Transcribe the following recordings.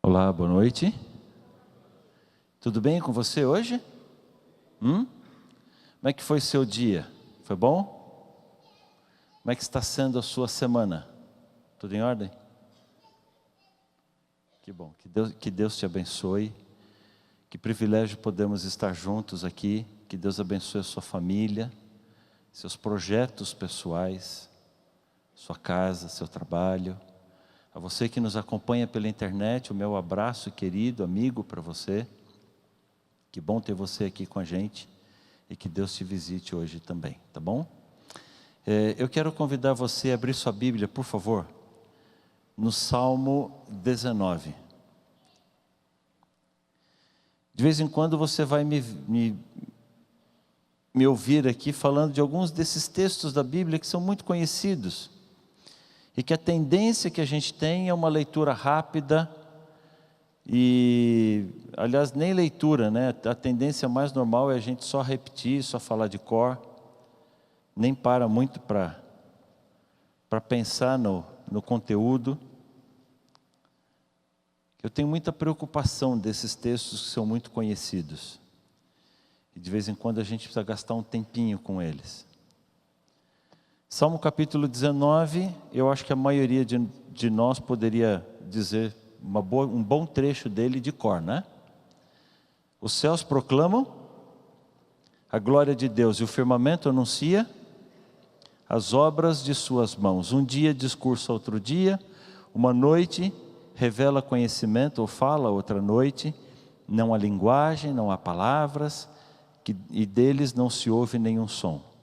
Olá, boa noite. Tudo bem com você hoje? Como é que foi seu dia? Foi bom? Como é que está sendo a sua semana? Tudo em ordem? Que bom, que Deus te abençoe. Que privilégio podemos estar juntos aqui. Que Deus abençoe a sua família, seus projetos pessoais, sua casa, seu trabalho. A você que nos acompanha pela internet, o meu abraço querido, amigo para você. Que bom ter você aqui com a gente e que Deus te visite hoje também, tá bom? Eu quero convidar você a abrir sua Bíblia, por favor, no Salmo 19. De vez em quando você vai me ouvir aqui falando de alguns desses textos da Bíblia que são muito conhecidos. E que a tendência que a gente tem é uma leitura rápida e, aliás, nem leitura, né? A tendência mais normal é a gente só repetir, só falar de cor, nem para muito para pensar no conteúdo. Eu tenho muita preocupação desses textos que são muito conhecidos. E de vez em quando a gente precisa gastar um tempinho com eles. Salmo capítulo 19, eu acho que a maioria de nós poderia dizer um bom trecho dele de cor, né? Os céus proclamam a glória de Deus e o firmamento anuncia as obras de suas mãos. Um dia discursa outro dia, uma noite revela conhecimento ou fala outra noite. Não há linguagem, não há palavras, e deles não se ouve nenhum som.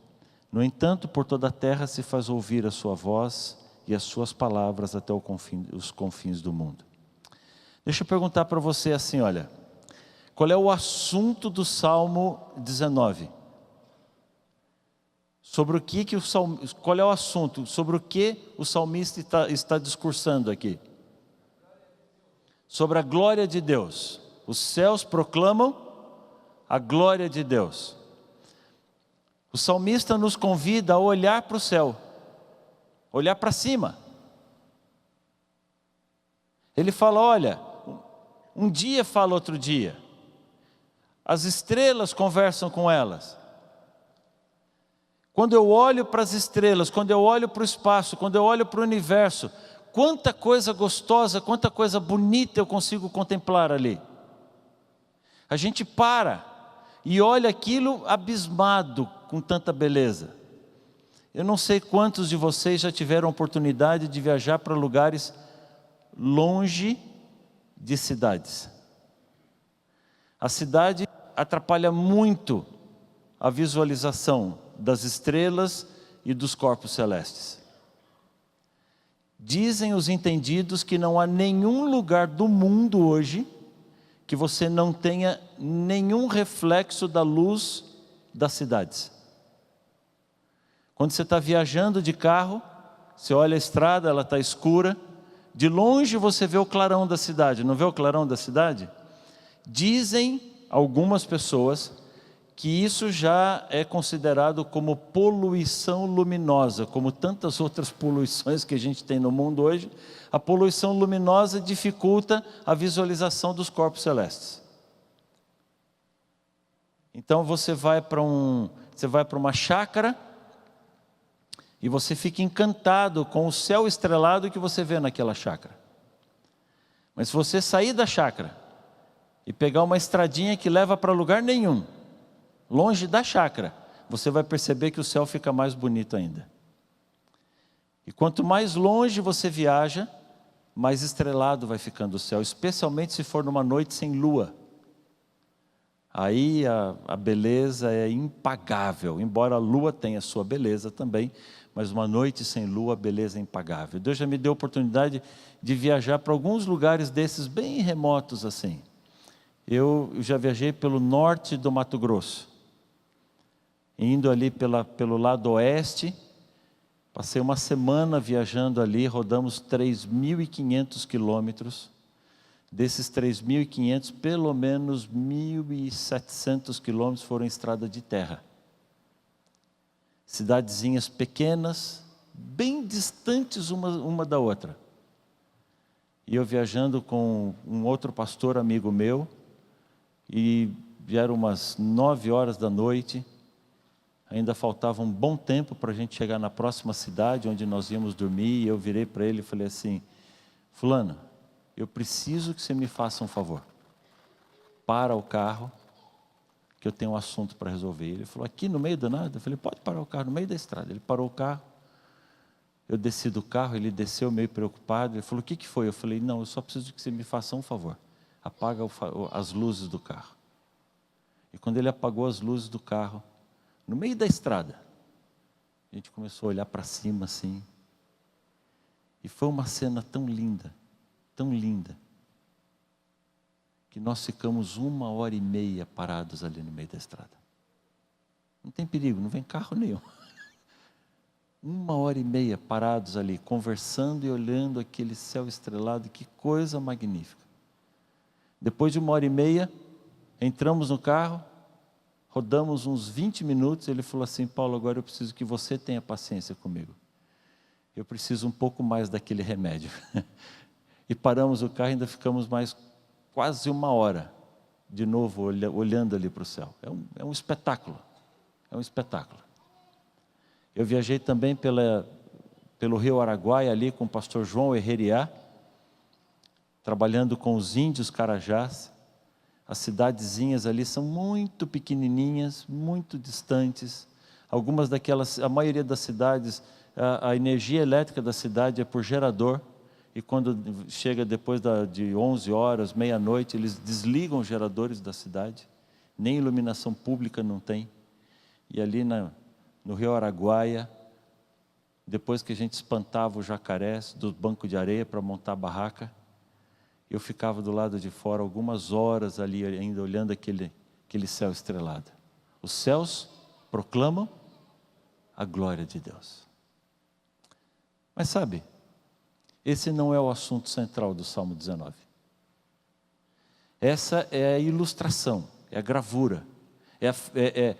No entanto, por toda a terra se faz ouvir a sua voz e as suas palavras até os confins do mundo. Deixa eu perguntar para você assim, olha, qual é o assunto do Salmo 19? Sobre o que qual é o assunto? Sobre o que o salmista está discursando aqui? Sobre a glória de Deus. Os céus proclamam a glória de Deus. O salmista nos convida a olhar para o céu, olhar para cima. Ele fala, olha, um dia fala outro dia. As estrelas conversam com elas. Quando eu olho para as estrelas, quando eu olho para o espaço, quando eu olho para o universo, quanta coisa gostosa, quanta coisa bonita eu consigo contemplar ali. A gente para e olha aquilo abismado com tanta beleza. Eu não sei quantos de vocês já tiveram a oportunidade de viajar para lugares longe de cidades. A cidade atrapalha muito a visualização das estrelas e dos corpos celestes. Dizem os entendidos que não há nenhum lugar do mundo hoje que você não tenha nenhum reflexo da luz das cidades. Quando você está viajando de carro, você olha a estrada, ela está escura, de longe você vê o clarão da cidade, não vê o clarão da cidade? Dizem algumas pessoas que isso já é considerado como poluição luminosa, como tantas outras poluições que a gente tem no mundo hoje. A poluição luminosa dificulta a visualização dos corpos celestes. Então você vai para uma chácara e você fica encantado com o céu estrelado que você vê naquela chácara. Mas se você sair da chácara e pegar uma estradinha que leva para lugar nenhum, longe da chácara, você vai perceber que o céu fica mais bonito ainda. E quanto mais longe você viaja, mais estrelado vai ficando o céu, especialmente se for numa noite sem lua. Aí a beleza é impagável, embora a lua tenha sua beleza também, mas uma noite sem lua, a beleza é impagável. Deus já me deu a oportunidade de viajar para alguns lugares desses bem remotos assim. Eu já viajei pelo norte do Mato Grosso, indo ali pelo lado oeste, passei uma semana viajando ali, rodamos 3.500 quilômetros. Desses 3.500, pelo menos 1.700 quilômetros foram estrada de terra. Cidadezinhas pequenas, bem distantes uma da outra. e eu viajando com um outro pastor amigo meu, e vieram umas 9 horas da noite, ainda faltava um bom tempo para a gente chegar na próxima cidade, onde nós íamos dormir, e eu virei para ele e falei assim, fulano, eu preciso que você me faça um favor, para o carro, que eu tenho um assunto para resolver. Ele falou, aqui no meio do nada? Eu falei, pode parar o carro no meio da estrada. Ele parou o carro, eu desci do carro, ele desceu meio preocupado, ele falou, o que foi? Eu falei, não, eu só preciso que você me faça um favor, apaga as luzes do carro. E quando ele apagou as luzes do carro, no meio da estrada, a gente começou a olhar para cima assim, e foi uma cena tão linda, que nós ficamos 1h30 parados ali no meio da estrada. Não tem perigo, não vem carro nenhum. 1h30 parados ali, conversando e olhando aquele céu estrelado, que coisa magnífica. Depois de 1h30, entramos no carro, rodamos uns 20 minutos, ele falou assim, Paulo, agora eu preciso que você tenha paciência comigo. Eu preciso um pouco mais daquele remédio. E paramos o carro e ainda ficamos mais quase 1 hora, de novo, olhando ali para o céu. É um espetáculo, é um espetáculo. Eu viajei também pelo rio Araguaia, ali com o pastor João Herreriá, trabalhando com os índios Carajás. As cidadezinhas ali são muito pequenininhas, muito distantes. Algumas daquelas, a maioria das cidades, a energia elétrica da cidade é por gerador. E quando chega depois de 11 horas, meia-noite, eles desligam os geradores da cidade. Nem iluminação pública não tem. E ali no rio Araguaia, depois que a gente espantava os jacarés do banco de areia para montar a barraca, eu ficava do lado de fora algumas horas ali ainda olhando aquele céu estrelado. Os céus proclamam a glória de Deus. Mas sabe, esse não é o assunto central do Salmo 19. Essa é a ilustração, é a gravura, é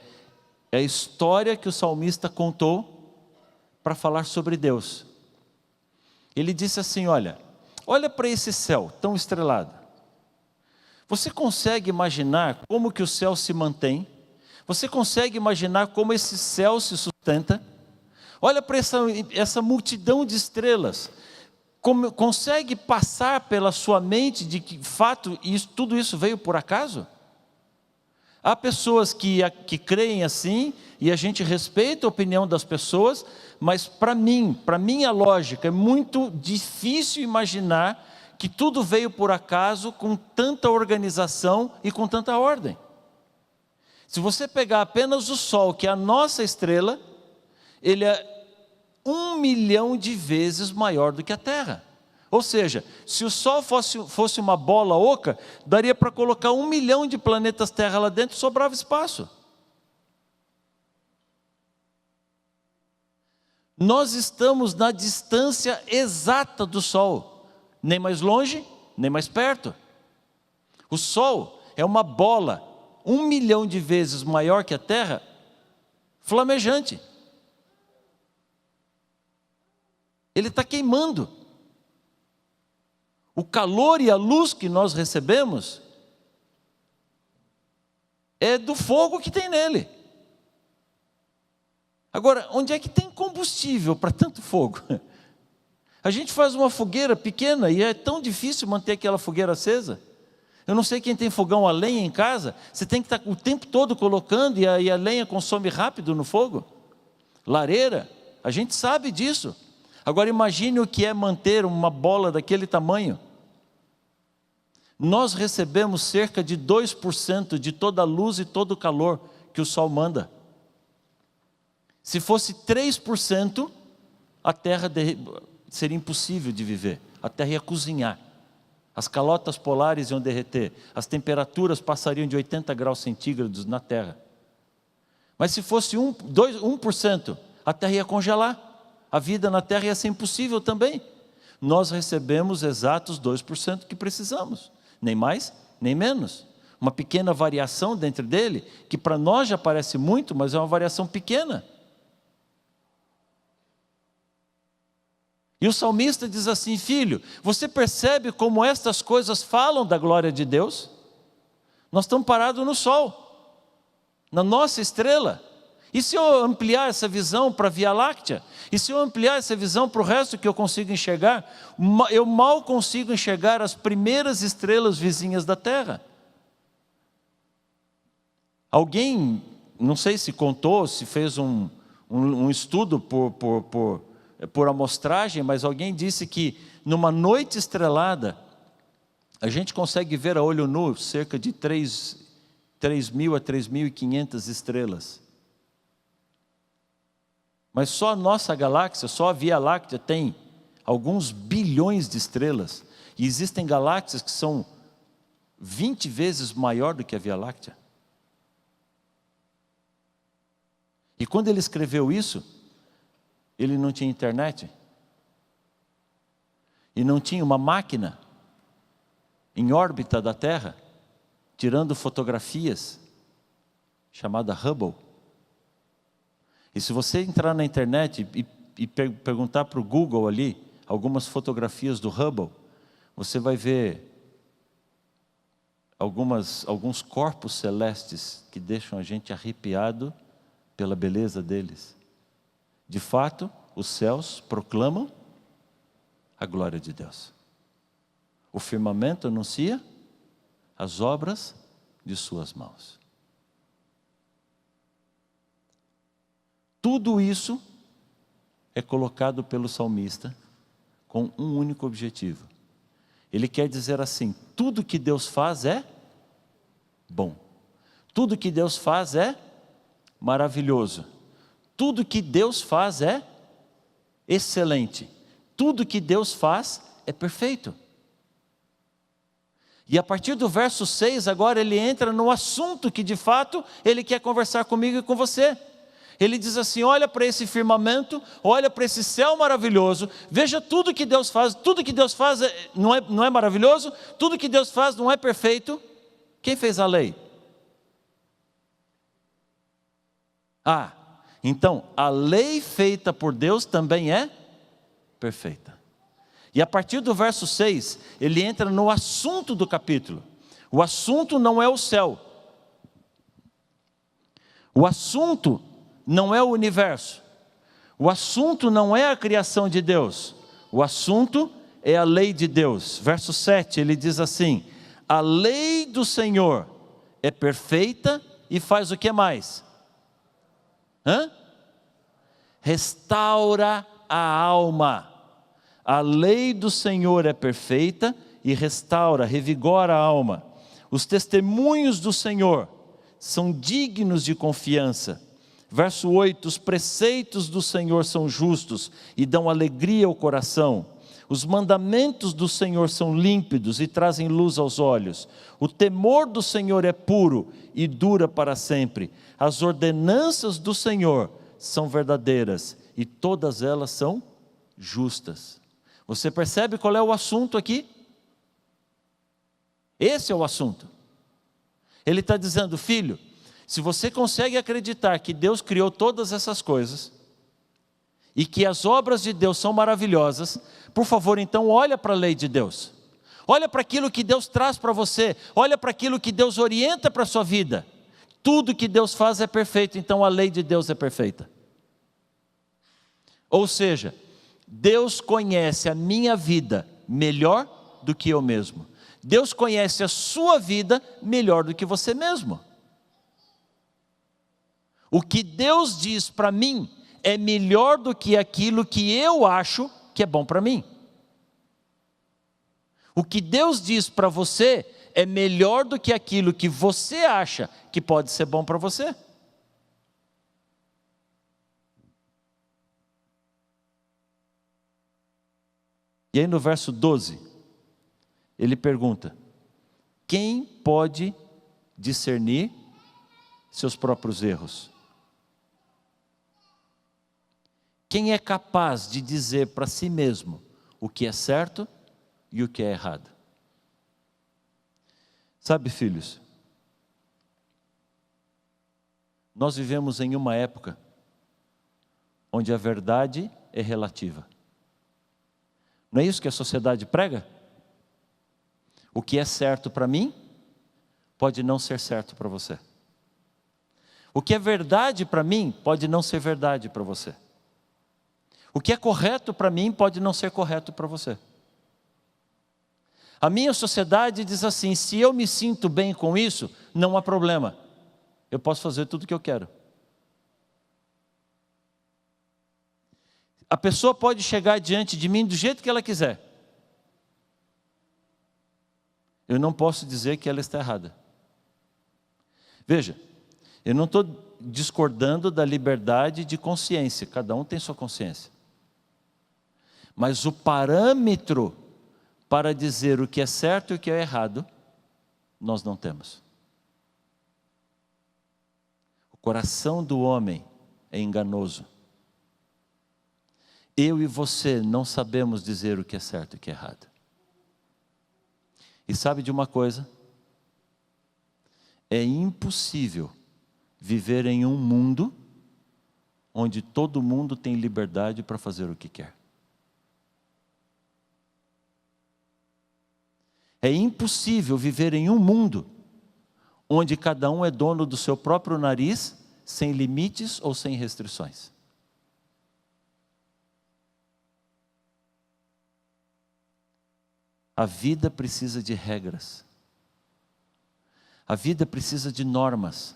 a história que o salmista contou para falar sobre Deus. Ele disse assim, olha para esse céu tão estrelado. Você consegue imaginar como que o céu se mantém? Você consegue imaginar como esse céu se sustenta? Olha para essa multidão de estrelas. Consegue passar pela sua mente de que, de fato, tudo isso veio por acaso? Há pessoas que creem assim, e a gente respeita a opinião das pessoas, mas para minha lógica, é muito difícil imaginar que tudo veio por acaso, com tanta organização e com tanta ordem. Se você pegar apenas o Sol, que é a nossa estrela, ele é 1 milhão de vezes maior do que a Terra. Ou seja, se o Sol fosse uma bola oca, daria para colocar 1 milhão de planetas Terra lá dentro e sobrava espaço. Nós estamos na distância exata do Sol, nem mais longe, nem mais perto. O Sol é uma bola 1 milhão de vezes maior que a Terra, flamejante. Ele está queimando. O calor e a luz que nós recebemos é do fogo que tem nele. Agora, onde é que tem combustível para tanto fogo? A gente faz uma fogueira pequena e é tão difícil manter aquela fogueira acesa. Eu não sei quem tem fogão a lenha em casa, você tem que estar o tempo todo colocando e a lenha consome rápido no fogo. Lareira, a gente sabe disso. Agora imagine o que é manter uma bola daquele tamanho. Nós recebemos cerca de 2% de toda a luz e todo o calor que o Sol manda. Se fosse 3%, a Terra seria impossível de viver. A Terra ia cozinhar. As calotas polares iam derreter. As temperaturas passariam de 80 graus centígrados na Terra. Mas se fosse 1%, a Terra ia congelar. A vida na Terra ia ser impossível também. Nós recebemos exatos 2% que precisamos. Nem mais, nem menos. Uma pequena variação dentro dele, que para nós já parece muito, mas é uma variação pequena. E o salmista diz assim: filho, você percebe como estas coisas falam da glória de Deus? Nós estamos parados no sol, na nossa estrela. E se eu ampliar essa visão para a Via Láctea? E se eu ampliar essa visão para o resto que eu consigo enxergar? Eu mal consigo enxergar as primeiras estrelas vizinhas da Terra. Alguém, não sei se contou, se fez um estudo por amostragem, mas alguém disse que numa noite estrelada, a gente consegue ver a olho nu cerca de 3.000 a 3.500 estrelas. Mas só a nossa galáxia, só a Via Láctea tem alguns bilhões de estrelas. E existem galáxias que são 20 vezes maior do que a Via Láctea. E quando ele escreveu isso, ele não tinha internet. E não tinha uma máquina em órbita da Terra, tirando fotografias, chamada Hubble. E se você entrar na internet e perguntar para o Google ali, algumas fotografias do Hubble, você vai ver alguns corpos celestes que deixam a gente arrepiado pela beleza deles. De fato, os céus proclamam a glória de Deus. O firmamento anuncia as obras de suas mãos. Tudo isso é colocado pelo salmista com um único objetivo. Ele quer dizer assim: tudo que Deus faz é bom. Tudo que Deus faz é maravilhoso. Tudo que Deus faz é excelente. Tudo que Deus faz é perfeito. E a partir do verso 6, agora ele entra no assunto que de fato ele quer conversar comigo e com você. Ele diz assim: olha para esse firmamento, olha para esse céu maravilhoso, veja tudo que Deus faz. Tudo que Deus faz não é maravilhoso? Tudo que Deus faz não é perfeito? Quem fez a lei? Então a lei feita por Deus também é perfeita. E a partir do verso 6, ele entra no assunto do capítulo. O assunto não é o céu. O assunto não é o universo. O assunto não é a criação de Deus. O assunto é a lei de Deus. Verso 7, ele diz assim: a lei do Senhor é perfeita e faz o que mais? Restaura a alma. A lei do Senhor é perfeita e restaura, revigora a alma. Os testemunhos do Senhor são dignos de confiança. Verso 8, os preceitos do Senhor são justos e dão alegria ao coração. Os mandamentos do Senhor são límpidos e trazem luz aos olhos. O temor do Senhor é puro e dura para sempre. As ordenanças do Senhor são verdadeiras e todas elas são justas. Você percebe qual é o assunto aqui? Esse é o assunto. Ele está dizendo: filho, se você consegue acreditar que Deus criou todas essas coisas e que as obras de Deus são maravilhosas, por favor, então olha para a lei de Deus. Olha para aquilo que Deus traz para você. Olha para aquilo que Deus orienta para a sua vida. Tudo que Deus faz é perfeito, então a lei de Deus é perfeita. Ou seja, Deus conhece a minha vida melhor do que eu mesmo. Deus conhece a sua vida melhor do que você mesmo. O que Deus diz para mim é melhor do que aquilo que eu acho que é bom para mim. O que Deus diz para você é melhor do que aquilo que você acha que pode ser bom para você. E aí no verso 12, ele pergunta: quem pode discernir seus próprios erros? Quem é capaz de dizer para si mesmo o que é certo e o que é errado? Sabe, filhos, nós vivemos em uma época onde a verdade é relativa. Não é isso que a sociedade prega? O que é certo para mim, pode não ser certo para você. O que é verdade para mim, pode não ser verdade para você. O que é correto para mim, pode não ser correto para você. A minha sociedade diz assim: se eu me sinto bem com isso, não há problema. Eu posso fazer tudo o que eu quero. A pessoa pode chegar diante de mim do jeito que ela quiser. Eu não posso dizer que ela está errada. Veja, eu não estou discordando da liberdade de consciência. Cada um tem sua consciência. Mas o parâmetro para dizer o que é certo e o que é errado, nós não temos. O coração do homem é enganoso. Eu e você não sabemos dizer o que é certo e o que é errado. E sabe de uma coisa? É impossível viver em um mundo onde todo mundo tem liberdade para fazer o que quer. É impossível viver em um mundo onde cada um é dono do seu próprio nariz, sem limites ou sem restrições. A vida precisa de regras. A vida precisa de normas.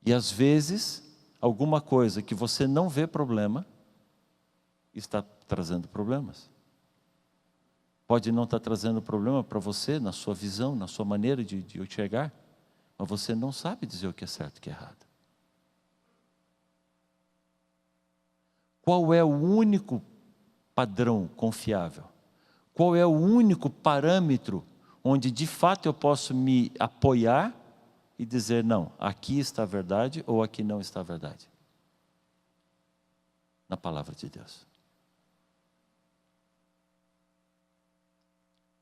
E às vezes, alguma coisa que você não vê problema, está trazendo problemas. Pode não estar trazendo problema para você, na sua visão, na sua maneira de enxergar, mas você não sabe dizer o que é certo e o que é errado. Qual é o único padrão confiável? Qual é o único parâmetro onde de fato eu posso me apoiar e dizer, não, aqui está a verdade ou aqui não está a verdade? Na palavra de Deus.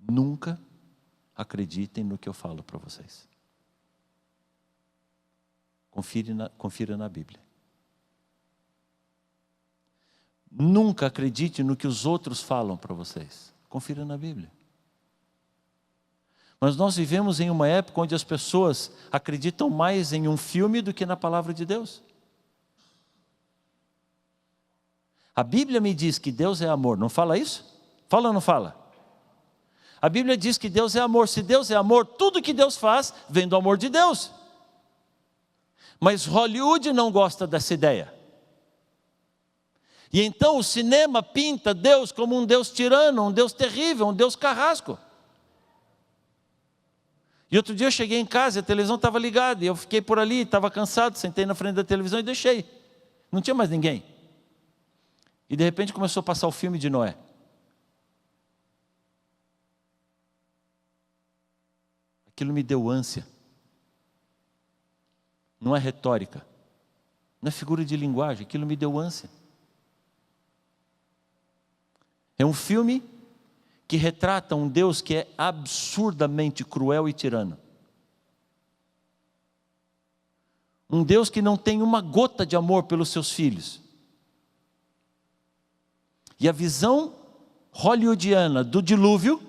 Nunca acreditem no que eu falo para vocês. Confira na Bíblia. Nunca acredite no que os outros falam para vocês. Confira na Bíblia. Mas nós vivemos em uma época onde as pessoas acreditam mais em um filme do que na palavra de Deus. A Bíblia me diz que Deus é amor, não fala isso? Fala ou não fala? A Bíblia diz que Deus é amor. Se Deus é amor, tudo que Deus faz vem do amor de Deus. Mas Hollywood não gosta dessa ideia. E então o cinema pinta Deus como um Deus tirano, um Deus terrível, um Deus carrasco. E outro dia eu cheguei em casa e a televisão estava ligada. E eu fiquei por ali, estava cansado, sentei na frente da televisão e deixei. Não tinha mais ninguém. E de repente começou a passar o filme de Noé. Aquilo me deu ânsia. Não é retórica. Não é figura de linguagem. Aquilo me deu ânsia. É um filme que retrata um Deus que é absurdamente cruel e tirano. Um Deus que não tem uma gota de amor pelos seus filhos. E a visão hollywoodiana do dilúvio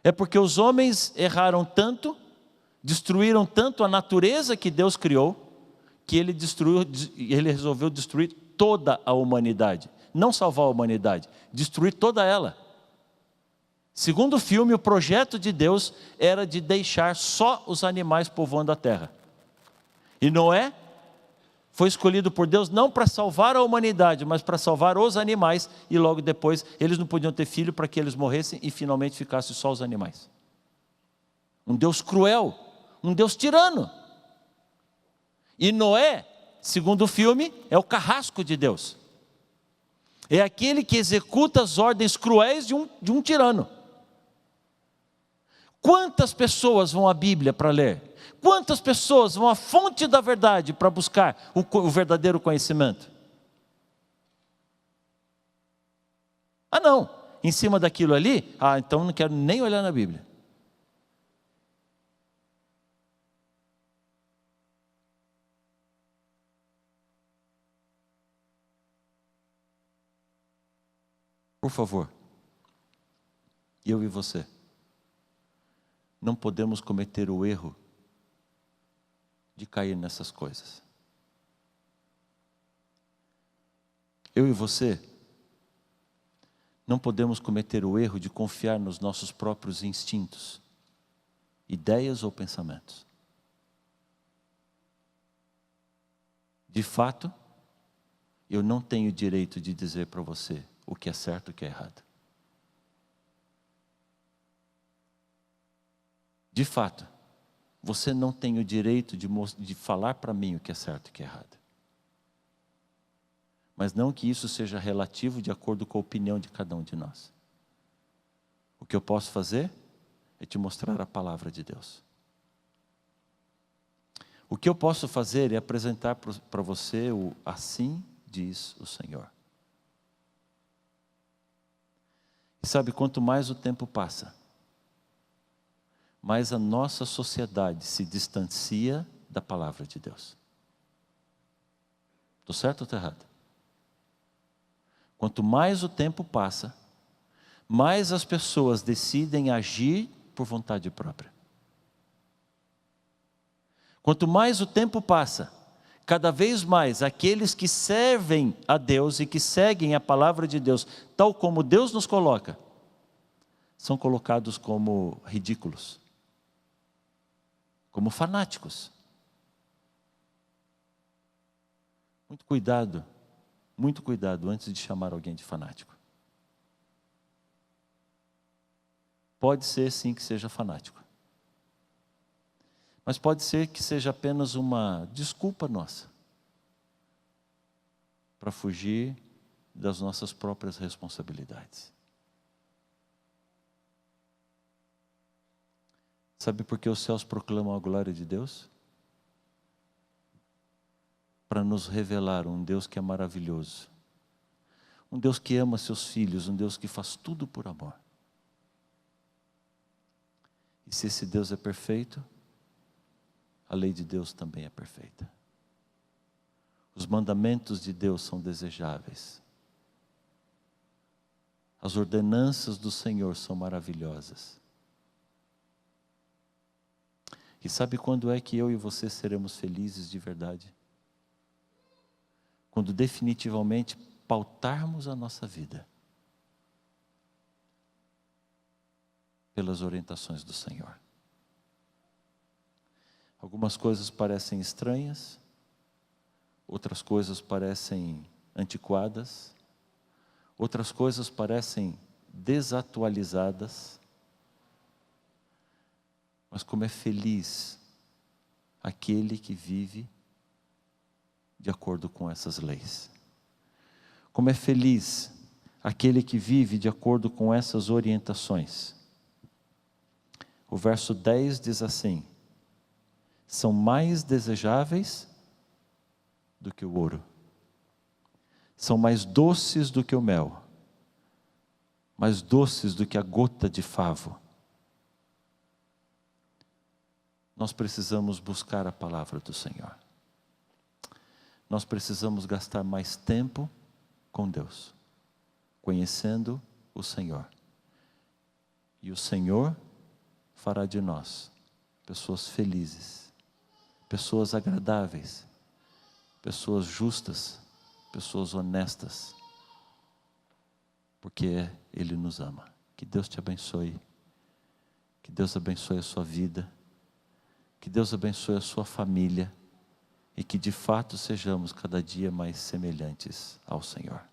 é porque os homens erraram tanto, destruíram tanto a natureza que Deus criou, que ele resolveu destruir toda a humanidade. Não salvar a humanidade, destruir toda ela. Segundo o filme, o projeto de Deus era de deixar só os animais povoando a terra. E Noé foi escolhido por Deus não para salvar a humanidade, mas para salvar os animais, e logo depois eles não podiam ter filho para que eles morressem e finalmente ficassem só os animais. Um Deus cruel, um Deus tirano. E Noé, segundo o filme, é o carrasco de Deus. É aquele que executa as ordens cruéis de um tirano. Quantas pessoas vão à Bíblia para ler? Quantas pessoas vão à fonte da verdade para buscar o verdadeiro conhecimento? Ah não, em cima daquilo ali, então não quero nem olhar na Bíblia. Por favor, eu e você, não podemos cometer o erro de cair nessas coisas. Eu e você não podemos cometer o erro de confiar nos nossos próprios instintos, ideias ou pensamentos. De fato, eu não tenho direito de dizer para você o que é certo e o que é errado. De fato, você não tem o direito de falar para mim o que é certo e o que é errado. Mas não que isso seja relativo de acordo com a opinião de cada um de nós. O que eu posso fazer é te mostrar a palavra de Deus. O que eu posso fazer é apresentar para você o assim diz o Senhor. E sabe, quanto mais o tempo passa, mais a nossa sociedade se distancia da palavra de Deus. Estou certo ou estou errado? Quanto mais o tempo passa, mais as pessoas decidem agir por vontade própria. Quanto mais o tempo passa, cada vez mais aqueles que servem a Deus e que seguem a palavra de Deus, tal como Deus nos coloca, são colocados como ridículos, como fanáticos. Muito cuidado antes de chamar alguém de fanático. Pode ser sim que seja fanático. Mas pode ser que seja apenas uma desculpa nossa para fugir das nossas próprias responsabilidades. Sabe por que os céus proclamam a glória de Deus? Para nos revelar um Deus que é maravilhoso, um Deus que ama seus filhos, um Deus que faz tudo por amor. E se esse Deus é perfeito, a lei de Deus também é perfeita. Os mandamentos de Deus são desejáveis. As ordenanças do Senhor são maravilhosas. E sabe quando é que eu e você seremos felizes de verdade? Quando definitivamente pautarmos a nossa vida pelas orientações do Senhor. Algumas coisas parecem estranhas, outras coisas parecem antiquadas, outras coisas parecem desatualizadas, mas como é feliz aquele que vive de acordo com essas leis. Como é feliz aquele que vive de acordo com essas orientações. O verso 10 diz assim: são mais desejáveis do que o ouro, são mais doces do que o mel, mais doces do que a gota de favo. Nós precisamos buscar a palavra do Senhor. Nós precisamos gastar mais tempo com Deus, conhecendo o Senhor. E o Senhor fará de nós pessoas felizes, pessoas agradáveis, pessoas justas, pessoas honestas, porque Ele nos ama. Que Deus te abençoe, que Deus abençoe a sua vida, que Deus abençoe a sua família, e que de fato sejamos cada dia mais semelhantes ao Senhor.